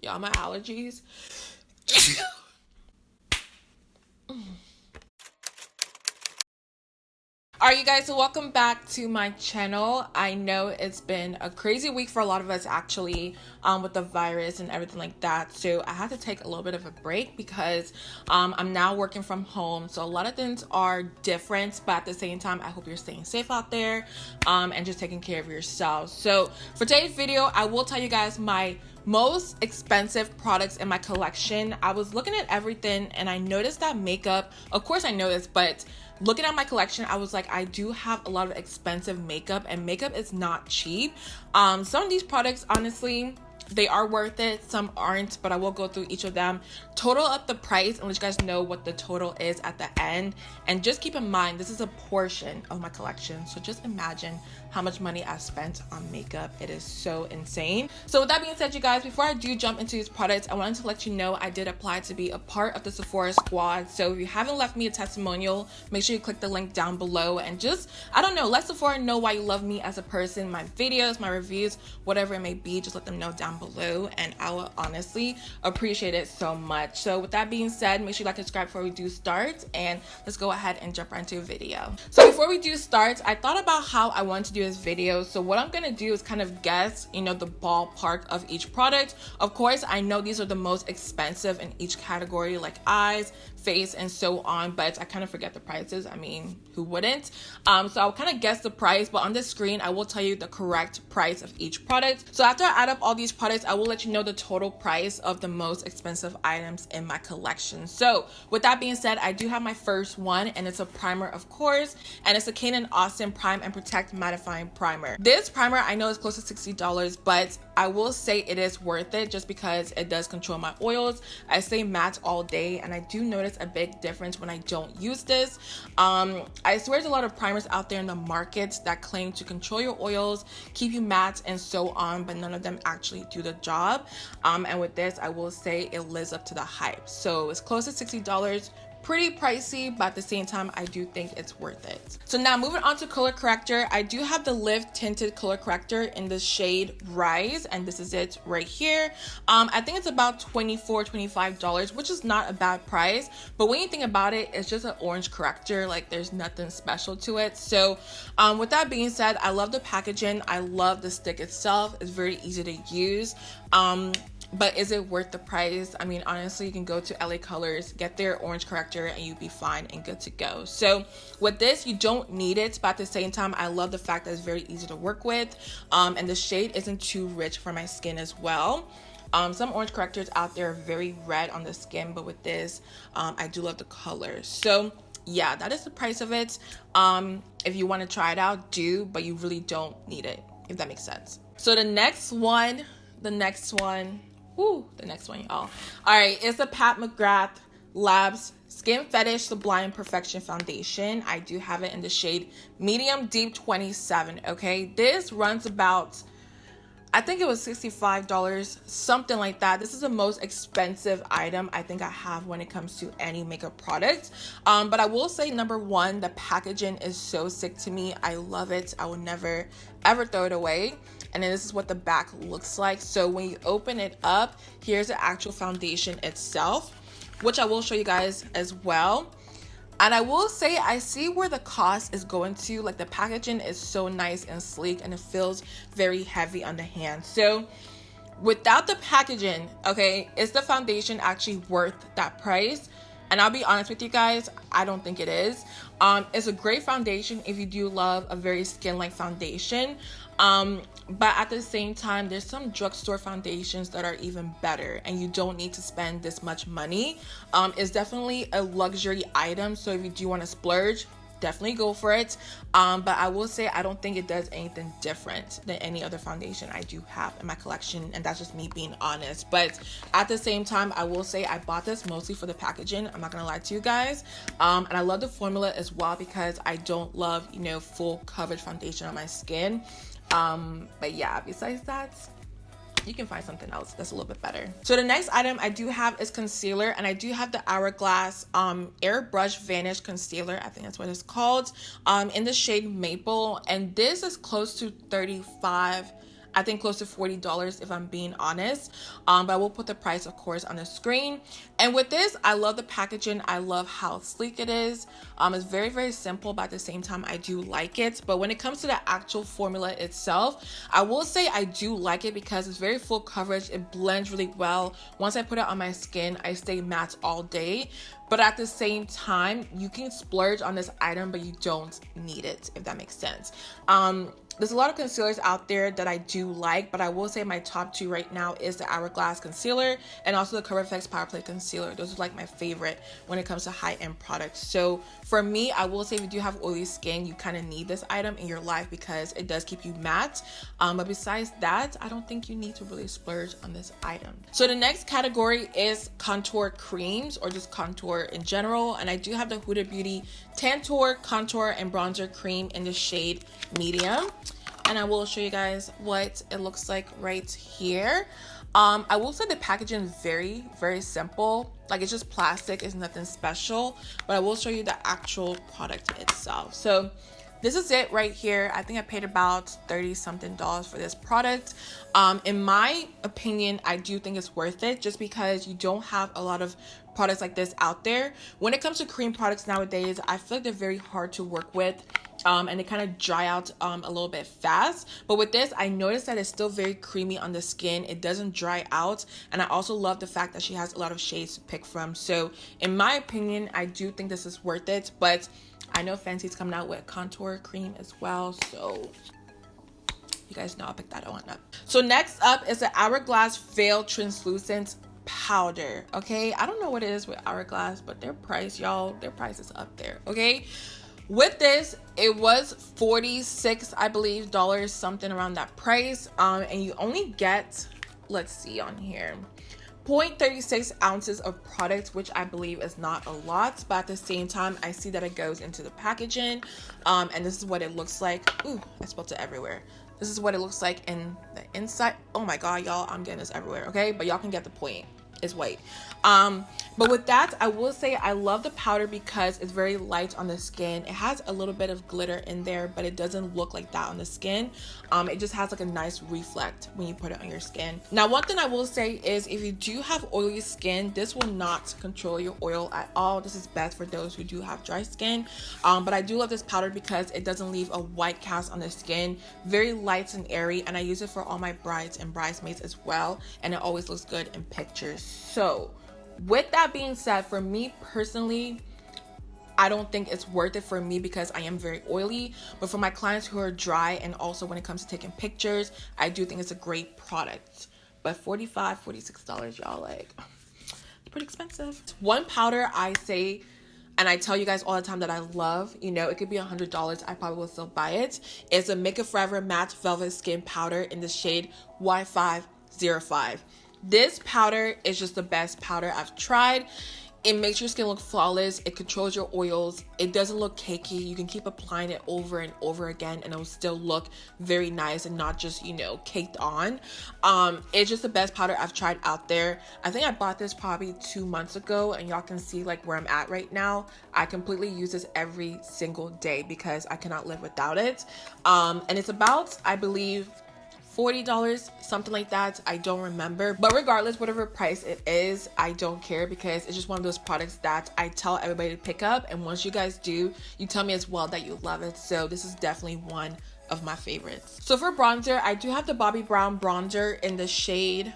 Y'all, my allergies. Alright, you guys, so welcome back to my channel. I know it's been a crazy week for a lot of us actually, with the virus and everything like that. So I had to take a little bit of a break because I'm now working from home. So a lot of things are different, but at the same time, I hope you're staying safe out there and just taking care of yourselves. So for today's video, I will tell you guys my most expensive products in my collection. I was looking at everything and I noticed that makeup, of course I noticed, but looking at my collection, I was like, I do have a lot of expensive makeup, and makeup is not cheap. Some of these products, honestly, they are worth it, some aren't, but I will go through each of them, total up the price, and let you guys know what the total is at the end. And just keep in mind, this is a portion of my collection, so just imagine how much money I spent on makeup. It is so insane. So with that being said, you guys, before I do jump into these products, I wanted to let you know I did apply to be a part of the Sephora squad. So if you haven't left me a testimonial, make sure you click the link down below and just, I don't know, let Sephora know why you love me as a person, my videos, my reviews, whatever it may be. Just let them know down below and I will honestly appreciate it so much. So with that being said, make sure you like and subscribe before we do start, and let's go ahead and jump right into a video. So before we do start, I thought about how I want to do this video. So what I'm gonna do is kind of guess, you know, the ballpark of each product. Of course, I know these are the most expensive in each category, like eyes, face, and so on, but I kind of forget the prices. I mean, who wouldn't? So I'll kind of guess the price, but on the screen I will tell you the correct price of each product. So after I add up all these products, I will let you know the total price of the most expensive items in my collection. So with that being said, I do have my first one, and it's a primer, of course, and it's a Kane & Austin Prime and Protect Mattifying Primer. This primer, I know, is close to $60, but I will say it is worth it just because it does control my oils. I stay matte all day, and I do notice a big difference when I don't use this. I swear there's a lot of primers out there in the market that claim to control your oils, keep you matte, and so on, but none of them actually do the job. And with this, I will say it lives up to the hype. So it's close to $60. Pretty pricey, but at the same time, I do think it's worth it. So now moving on to color corrector, I do have the Live Tinted Color Corrector in the shade Rise, and this is it right here. I think it's about $24, $25, which is not a bad price, but when you think about it, it's just an orange corrector. Like, there's nothing special to it. So with that being said, I love the packaging. I love the stick itself. It's very easy to use. But is it worth the price? I mean, honestly, you can go to LA Colors, get their orange corrector, and you'll be fine and good to go. So with this, you don't need it, but at the same time, I love the fact that it's very easy to work with, and the shade isn't too rich for my skin as well. Some orange correctors out there are very red on the skin, but with this, I do love the color. So yeah, that is the price of it. If you want to try it out, do, but you really don't need it, if that makes sense. So the next one, y'all. All right, it's a Pat McGrath Labs Skin Fetish Sublime Perfection Foundation. I do have it in the shade Medium Deep 27. Okay, this runs about, I think it was $65, something like that. This is the most expensive item I think I have when it comes to any makeup product. But I will say, number one, the packaging is so sick to me. I love it. I will never ever throw it away. And then this is what the back looks like. So when you open it up, here's the actual foundation itself, which I will show you guys as well. And I will say, I see where the cost is going to. Like, the packaging is so nice and sleek, and it feels very heavy on the hand. So without the packaging, okay, is the foundation actually worth that price? And I'll be honest with you guys, I don't think it is. It's a great foundation if you do love a very skin-like foundation. But at the same time, there's some drugstore foundations that are even better, and you don't need to spend this much money. It's definitely a luxury item, so if you do want to splurge, definitely go for it. But I will say, I don't think it does anything different than any other foundation I do have in my collection, and that's just me being honest. But at the same time, I will say I bought this mostly for the packaging. I'm not gonna lie to you guys. And I love the formula as well, because I don't love, you know, full coverage foundation on my skin. But yeah, besides that, you can find something else that's a little bit better. So the next item I do have is concealer, and I do have the Hourglass Airbrush Vanish Concealer. I think that's what it's called, in the shade Maple, and this is close to $35. I think close to $40 if I'm being honest. But I will put the price, of course, on the screen. And with this, I love the packaging. I love how sleek it is. It's very, very simple, but at the same time, I do like it. But when it comes to the actual formula itself, I will say I do like it because it's very full coverage. It blends really well. Once I put it on my skin, I stay matte all day. But at the same time, you can splurge on this item, but you don't need it, if that makes sense. There's a lot of concealers out there that I do like, but I will say my top two right now is the Hourglass concealer and also the Cover FX Power Play concealer. Those are like my favorite when it comes to high-end products. So for me, I will say if you do have oily skin, you kind of need this item in your life because it does keep you matte. But besides that, I don't think you need to really splurge on this item. So the next category is contour creams or just contour in general. And I do have the Huda Beauty Tantour Contour and Bronzer Cream in the shade Medium. And I will show you guys what it looks like right here. I will say the packaging is very, very simple. Like, it's just plastic, it's nothing special, but I will show you the actual product itself. So this is it right here. I think I paid about $30 something for this product. In my opinion, I do think it's worth it just because you don't have a lot of products like this out there. When it comes to cream products nowadays, I feel like they're very hard to work with. And they kind of dry out a little bit fast. But with this, I noticed that it's still very creamy on the skin. It doesn't dry out. And I also love the fact that she has a lot of shades to pick from. So in my opinion, I do think this is worth it. But I know Fenty's coming out with contour cream as well. So you guys know I'll pick that one up. So next up is the Hourglass Veil Translucent Powder. Okay, I don't know what it is with Hourglass, but their price, y'all, their price is up there. Okay. With this, it was $46, I believe, dollars, something around that price. And you only get, let's see on here, 0.36 ounces of product, which I believe is not a lot, but at the same time, I see that it goes into the packaging. And this is what it looks like. Ooh, I spilled it everywhere. This is what it looks like in the inside. Oh my God, y'all, I'm getting this everywhere, okay? But y'all can get the point. It's white. But with that, I will say I love the powder because it's very light on the skin. It has a little bit of glitter in there, but it doesn't look like that on the skin. It just has like a nice reflect when you put it on your skin. Now, one thing I will say is if you do have oily skin, this will not control your oil at all. This is best for those who do have dry skin. But I do love this powder because it doesn't leave a white cast on the skin. Very light and airy, and I use it for all my brides and bridesmaids as well. And it always looks good in pictures. So with that being said, for me personally, I don't think it's worth it for me because I am very oily. But for my clients who are dry and also when it comes to taking pictures, I do think it's a great product. But $45, $46, y'all, like, it's pretty expensive. One powder I say, and I tell you guys all the time that I love, you know, it could be $100, I probably will still buy it. It's a Make It Forever Matte Velvet Skin Powder in the shade Y505. This powder is just the best powder I've tried. It makes your skin look flawless. It controls your oils. It doesn't look cakey. You can keep applying it over and over again and it will still look very nice and not just, you know, caked on. It's just the best powder I've tried out there. I think I bought this probably 2 months ago and y'all can see like where I'm at right now. I completely use this every single day because I cannot live without it. And it's about, I believe, $40, something like that. I don't remember, but regardless, whatever price it is, I don't care because it's just one of those products that I tell everybody to pick up, and once you guys do, you tell me as well that you love it. So this is definitely one of my favorites. So for bronzer, I do have the Bobbi Brown bronzer in the shade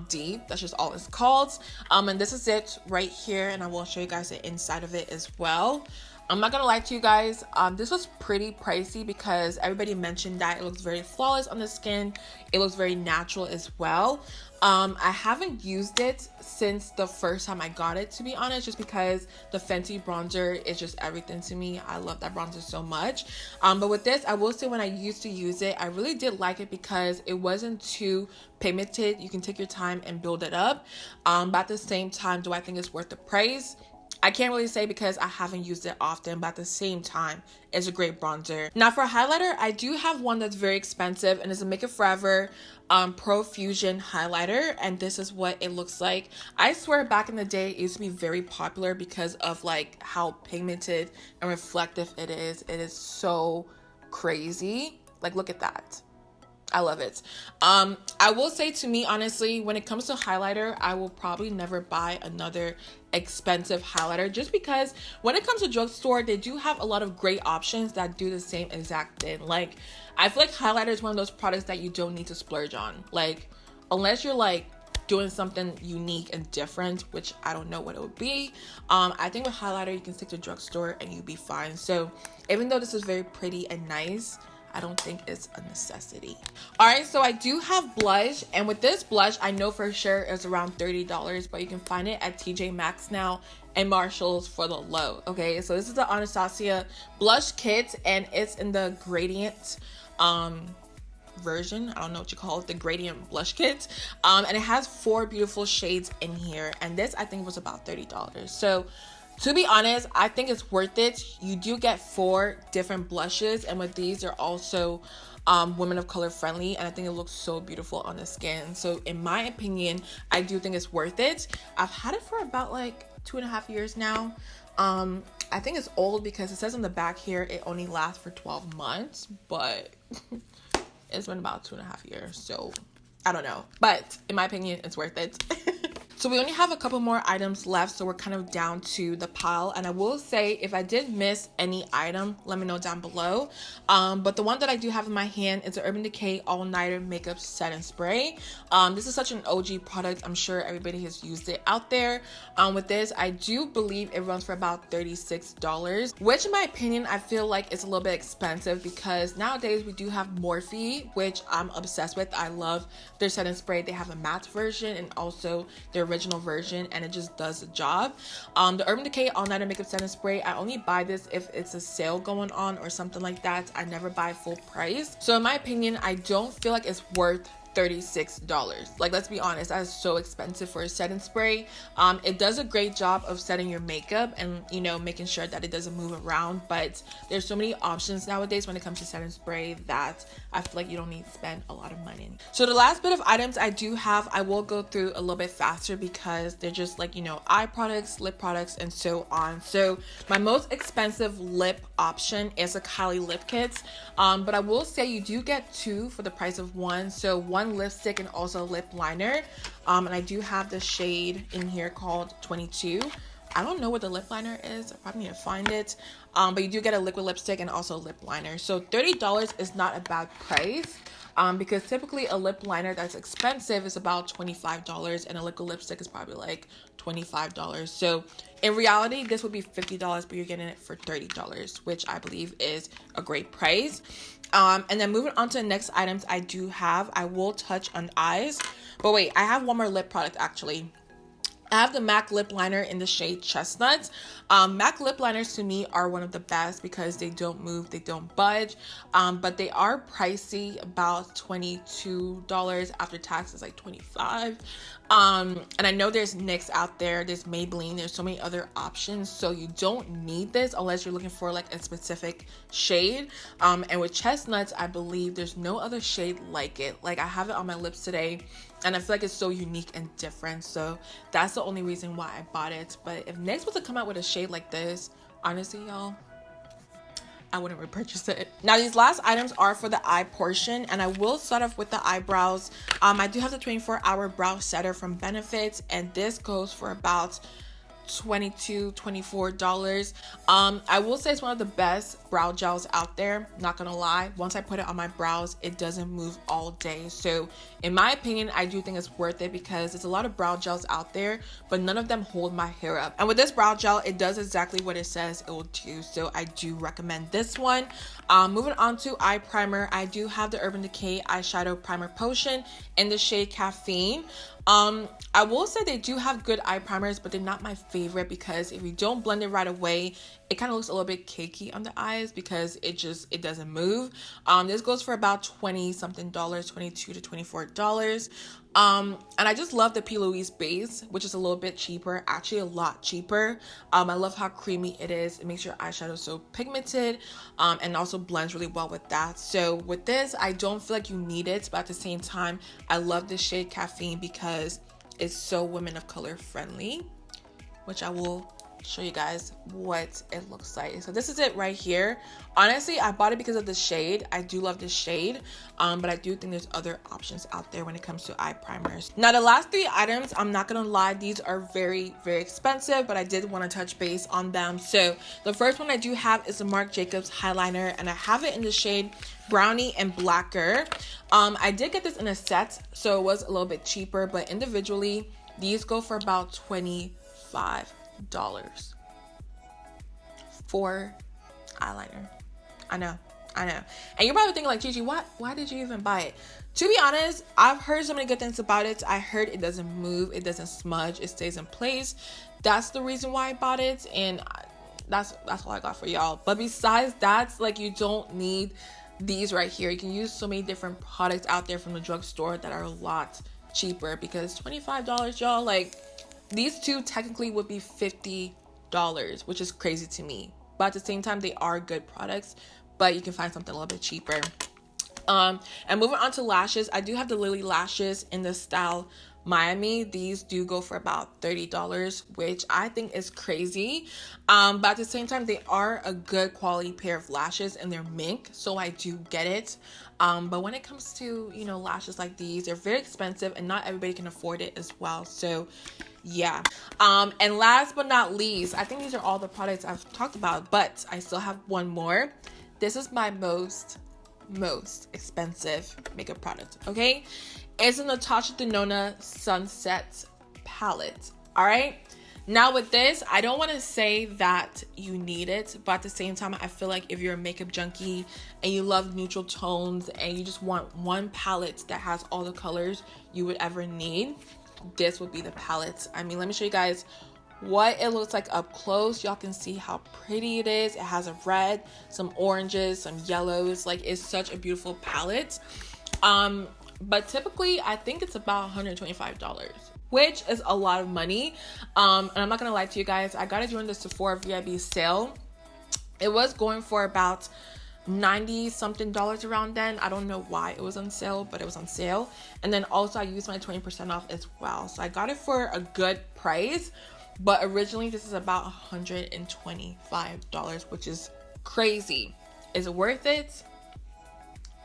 Deep. That's just all it's called. And this is it right here, and I will show you guys the inside of it as well. I'm not gonna lie to you guys, this was pretty pricey because everybody mentioned that it looks very flawless on the skin. It looks very natural as well. I haven't used it since the first time I got it, to be honest, just because the Fenty bronzer is just everything to me. I love that bronzer so much. But with this, I will say when I used to use it, I really did like it because it wasn't too pigmented. You can take your time and build it up. But at the same time, do I think it's worth the price? I can't really say because I haven't used it often, but at the same time, it's a great bronzer. Now for highlighter, I do have one that's very expensive and it's a Make It Forever Pro Fusion highlighter, and this is what it looks like. I swear back in the day, it used to be very popular because of like how pigmented and reflective it is. It is so crazy. Like, look at that. I love it. I will say, to me, honestly, when it comes to highlighter, I will probably never buy another expensive highlighter, just because when it comes to drugstore, they do have a lot of great options that do the same exact thing. Like, I feel like highlighter is one of those products that you don't need to splurge on. Like, unless you're like doing something unique and different, which I don't know what it would be. I think with highlighter, you can stick to drugstore and you'll be fine. So even though this is very pretty and nice, I don't think it's a necessity. All right, so I do have blush, and with this blush, I know for sure it's around $30, but you can find it at TJ Maxx now and Marshalls for the low. Okay, so this is the Anastasia blush kit, and it's in the gradient version. I don't know what you call it, the gradient blush kit, and it has 4 beautiful shades in here, and this I think was about $30. So to be honest, I think it's worth it. You do get 4 different blushes, and with these, they're also women of color friendly, and I think it looks so beautiful on the skin. So in my opinion, I do think it's worth it. I've had it for about like 2.5 years now. I think it's old because it says on the back here it only lasts for 12 months, but it's been about 2.5 years, so I don't know. But in my opinion, it's worth it. So we only have a couple more items left, so we're kind of down to the pile. And I will say, if I did miss any item, let me know down below. But the one that I do have in my hand is the Urban Decay All Nighter Makeup Setting Spray. This is such an OG product. I'm sure everybody has used it out there. With this, I do believe it runs for about $36, which in my opinion, I feel like it's a little bit expensive, because nowadays we do have Morphe, which I'm obsessed with. I love their setting spray. They have a matte version and also their original version, and it just does the job. The Urban Decay All Nighter Makeup Setting Spray, I only buy this if it's a sale going on or something like that. I never buy full price. So in my opinion, I don't feel like it's worth $36. Like, let's be honest, that is so expensive for a setting spray. It does a great job of setting your makeup and, you know, making sure that it doesn't move around, but there's so many options nowadays when it comes to setting spray that I feel like you don't need to spend a lot of money. So the last bit of items I do have, I will go through a little bit faster because they're just like, you know, eye products, lip products, and so on. So my most expensive lip option is a Kylie lip kit, but I will say you do get 2 for the price of 1. So 1 lipstick and also a lip liner, and I do have the shade in here called 22. I don't know what the lip liner is. I probably need to find it, but you do get a liquid lipstick and also a lip liner. So $30 is not a bad price, because typically a lip liner that's expensive is about $25, and a liquid lipstick is probably like $25. So in reality, this would be $50, but you're getting it for $30, which I believe is a great price. And then moving on to the next items I will touch on eyes. But wait, I have one more lip product actually. I have the MAC lip liner in the shade Chestnut. MAC lip liners to me are one of the best because they don't move, they don't budge, but they are pricey, about $22 after tax is like $25. And I know there's NYX out there, there's Maybelline, there's so many other options, so you don't need this unless you're looking for like a specific shade. And with Chestnuts, I believe there's no other shade like it. Like, I have it on my lips today, and I feel like it's so unique and different, so that's the only reason why I bought it. But if NYX was to come out with a shade like this, honestly, y'all, I wouldn't repurchase it. Now, these last items are for the eye portion, and I will start off with the eyebrows. I do have the 24-hour brow setter from Benefit, and this goes for about $24. I will say it's one of the best brow gels out there, not gonna lie. Once I put it on my brows, it doesn't move all day. So in my opinion, I do think it's worth it because there's a lot of brow gels out there, but none of them hold my hair up. And with this brow gel, it does exactly what it says it will do, so I do recommend this one. Moving on to eye primer, I do have the Urban Decay Eyeshadow Primer Potion in the shade Caffeine. I will say they do have good eye primers, but they're not my favorite because if you don't blend it right away, it kind of looks a little bit cakey on the eyes because it doesn't move. This goes for about $20 something, $22 to $24. And I just love the P. Louise base, which is a little bit cheaper, actually a lot cheaper. I love how creamy it is. It makes your eyeshadow so pigmented, and also blends really well with that. So with this, I don't feel like you need it, but at the same time, I love this shade Caffeine because it's so women of color friendly, which I will show you guys what it looks like. So this is it right here. Honestly, I bought it because of the shade. I do love this shade, but I do think there's other options out there when it comes to eye primers. Now the last 3 items, I'm not gonna lie, these are very, very expensive, but I did want to touch base on them. So the first one I do have is the Marc Jacobs Highliner, and I have it in the shade Brownie and Blacker. I did get this in a set, so it was a little bit cheaper, but individually these go for about $25 for eyeliner. I know. And you're probably thinking like, Gigi, why did you even buy it? To be honest, I've heard so many good things about it. I heard it doesn't move, it doesn't smudge, it stays in place. That's the reason why I bought it, and that's all I got for y'all. But besides that, like, you don't need these right here. You can use so many different products out there from the drugstore that are a lot cheaper, because $25, y'all, like, these two technically would be $50, which is crazy to me. But at the same time, they are good products, but you can find something a little bit cheaper. And moving on to lashes, I do have the Lily lashes in the style Miami. These do go for about $30, which I think is crazy. But at the same time, they are a good quality pair of lashes, and they're mink, so I do get it. But when it comes to, you know, lashes like these, they're very expensive, and not everybody can afford it as well. So yeah. And last but not least, I think these are all the products I've talked about, but I still have one more. This is my most expensive makeup product, okay? It's a Natasha Nona Sunset palette. All right, now with this, I don't want to say that you need it, but at the same time, I feel like if you're a makeup junkie and you love neutral tones and you just want one palette that has all the colors you would ever need, this would be the palette. I mean, let me show you guys what it looks like up close. Y'all can see how pretty it is. It has a red, some oranges, some yellows. Like, it's such a beautiful palette. But typically I think it's about $125, which is a lot of money. And I'm not gonna lie to you guys, I got it during the Sephora VIB sale. It was going for about $90 something around then. I don't know why it was on sale, but it was on sale. And then also I used my 20% off as well, so I got it for a good price. But originally this is about $125, which is crazy. Is it worth it?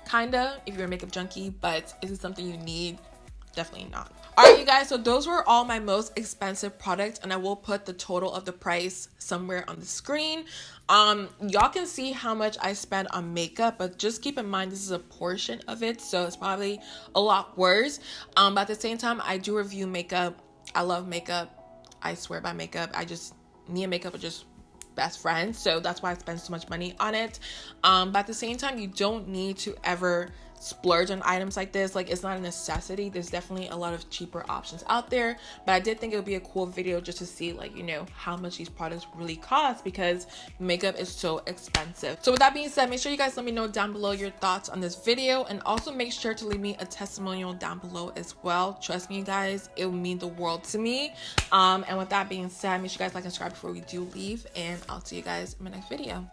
Kinda, if you're a makeup junkie, but is it something you need? Definitely not. All right, you guys, so those were all my most expensive products, and I will put the total of the price somewhere on the screen. Y'all can see how much I spent on makeup, but just keep in mind this is a portion of it, so it's probably a lot worse. But at the same time, I do review makeup. I love makeup. I swear by makeup. Me and makeup are just best friends, so that's why I spend so much money on it. But at the same time, you don't need to ever splurge on items like this. Like, it's not a necessity. There's definitely a lot of cheaper options out there, but I did think it would be a cool video just to see, like, you know, how much these products really cost, because makeup is so expensive. So with that being said, make sure you guys let me know down below your thoughts on this video, and also make sure to leave me a testimonial down below as well. Trust me, you guys, it will mean the world to me. And with that being said, make sure you guys like and subscribe before we do leave, and I'll see you guys in my next video.